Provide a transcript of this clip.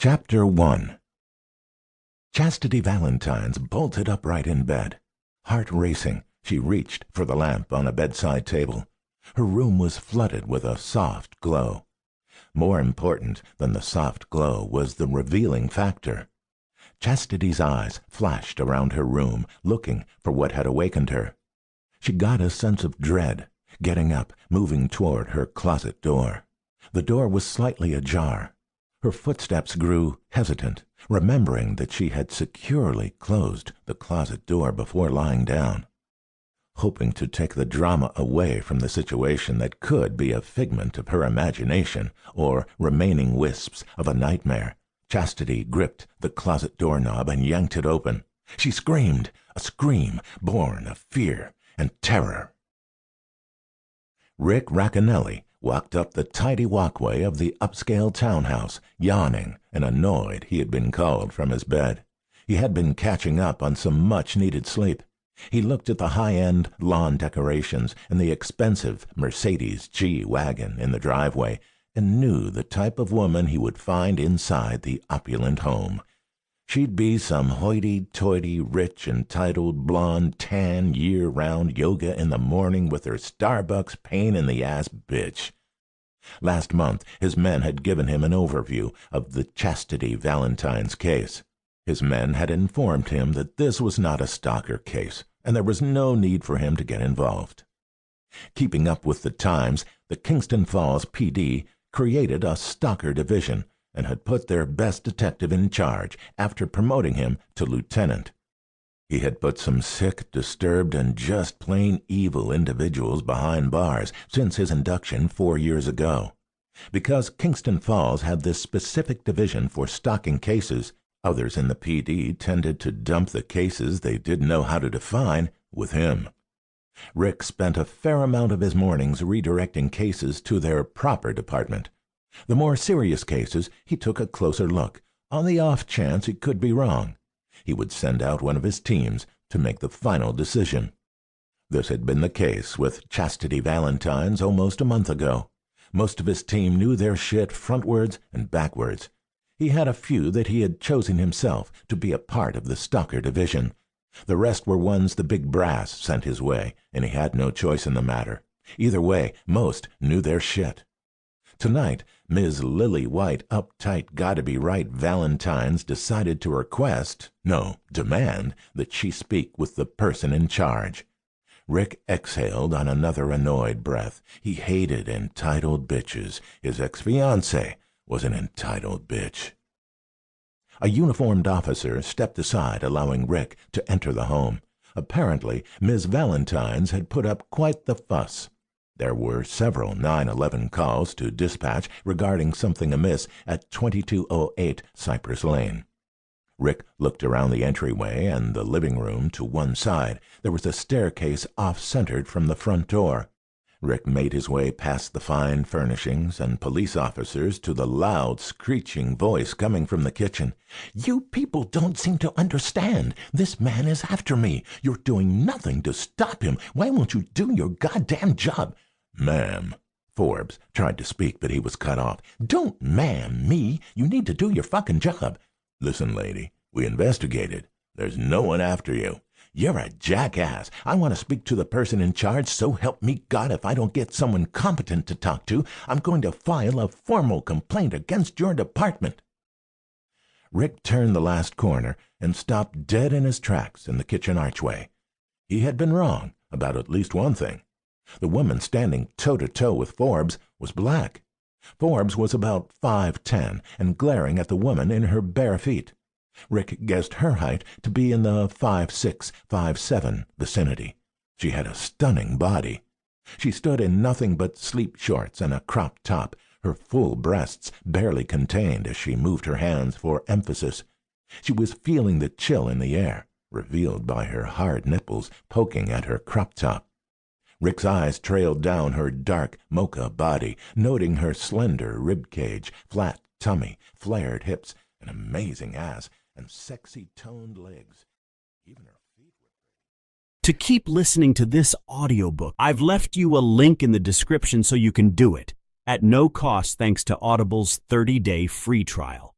Chapter 1. Chastity Valentines bolted upright in bed. Heart racing, she reached for the lamp on a bedside table. Her room was flooded with a soft glow. More important than the soft glow was the revealing factor. Chastity's eyes flashed around her room, looking for what had awakened her. She got a sense of dread, getting up, moving toward her closet door. The door was slightly ajar. Her footsteps grew hesitant, remembering that she had securely closed the closet door before lying down. Hoping to take the drama away from the situation that could be a figment of her imagination or remaining wisps of a nightmare, Chastity gripped the closet doorknob and yanked it open. She screamed, a scream born of fear and terror. Rick Racanelli walked up the tidy walkway of the upscale townhouse, yawning and annoyed he had been called from his bed. He had been catching up on some much-needed sleep. He looked at the high-end lawn decorations and the expensive Mercedes G-Wagon in the driveway and knew the type of woman he would find inside the opulent home. She'd be some hoity-toity, rich, entitled, blonde, tan, year-round yoga in the morning with her Starbucks pain-in-the-ass bitch. Last month, his men had given him an overview of the Chastity Valentines case. His men had informed him that this was not a stalker case, and there was no need for him to get involved. Keeping up with the times, the Kingston Falls PD created a stalker division and had put their best detective in charge after promoting him to lieutenant. He had put some sick, disturbed, and just plain evil individuals behind bars since his induction 4 years ago. Because Kingston Falls had this specific division for stalking cases, others in the PD tended to dump the cases they didn't know how to define with him. Rick spent a fair amount of his mornings redirecting cases to their proper department. The more serious cases, he took a closer look, on the off chance he could be wrong. He would send out one of his teams to make the final decision. This had been the case with Chastity Valentines almost a month ago. Most of his team knew their shit frontwards and backwards. He had a few that he had chosen himself to be a part of the stalker division. The rest were ones the big brass sent his way, and he had no choice in the matter. Either way, most knew their shit. Tonight, Ms. Lily White uptight gotta-be-right Valentines decided to demand that she speak with the person in charge. Rick exhaled on another annoyed breath. He hated entitled bitches. His ex-fiancée was an entitled bitch. A uniformed officer stepped aside, allowing Rick to enter the home. Apparently, Ms. Valentines had put up quite the fuss. There were several 911 calls to dispatch regarding something amiss at 2208 Cypress Lane. Rick looked around the entryway and the living room to one side. There was a staircase off-centered from the front door. Rick made his way past the fine furnishings and police officers to the loud, screeching voice coming from the kitchen. "You people don't seem to understand. This man is after me. You're doing nothing to stop him. Why won't you do your goddamn job?" "Ma'am." Forbes tried to speak, but he was cut off. "Don't ma'am me. You need to do your fucking job." "Listen, lady, we investigated. There's no one after you." "You're a jackass. I want to speak to the person in charge, so help me God, if I don't get someone competent to talk to, I'm going to file a formal complaint against your department." Rick turned the last corner and stopped dead in his tracks in the kitchen archway. He had been wrong about at least one thing. The woman standing toe-to-toe with Forbes was black. Forbes was about 5'10" and glaring at the woman in her bare feet. Rick guessed her height to be in the 5'6", 5'7" vicinity. She had a stunning body. She stood in nothing but sleep shorts and a crop top, her full breasts barely contained as she moved her hands for emphasis. She was feeling the chill in the air, revealed by her hard nipples poking at her crop top. Rick's eyes trailed down her dark mocha body, noting her slender rib cage, flat tummy, flared hips, an amazing ass, and sexy toned legs. Even her feet were pretty. To keep listening to this audiobook, I've left you a link in the description so you can do it, at no cost thanks to Audible's 30-day free trial.